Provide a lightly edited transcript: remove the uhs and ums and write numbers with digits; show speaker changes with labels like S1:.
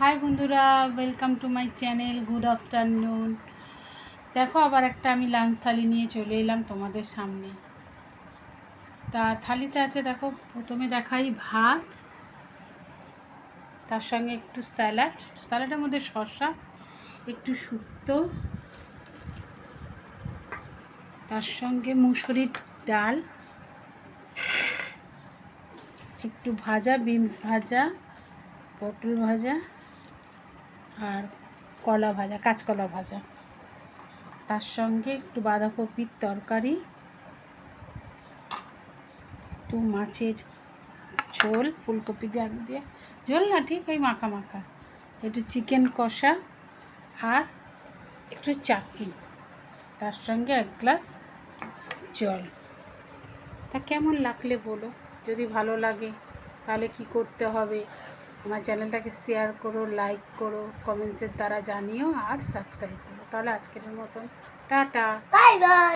S1: High বন্ধুরা, welcome to my channel. Good afternoon. দেখো, আবার একটা আমি লাঞ্চ থালি নিয়ে চলে এলাম তোমাদের সামনে। তা থালিতে আছে, দেখো, প্রথমে দেখাই ভাত, তার সঙ্গে একটু স্যালাডের মধ্যে শসা, একটু শুক্তো, তার সঙ্গে মুসুরির ডাল, একটু ভাজা, বিনস ভাজা, পটল ভাজা আর কলা ভাজা, কাঁচকলা ভাজা, তার সঙ্গে একটু বাঁধাকপির তরকারি, একটু মাছের ঝোল, ফুলকপি দিয়ে আলু দিয়ে ঝোল না, ঠিক ওই মাখা মাখা, একটু চিকেন কষা আর একটু চাটনি, তার সঙ্গে এক গ্লাস জল। তা কেমন লাগলে বলো? যদি ভালো লাগে তাহলে কি করতে হবে? আমার চ্যানেলটাকে শেয়ার করো, লাইক করো, কমেন্টসের দ্বারা জানিও আর সাবস্ক্রাইব করো। তাহলে আজকের মতন টাটা, বাই বাই।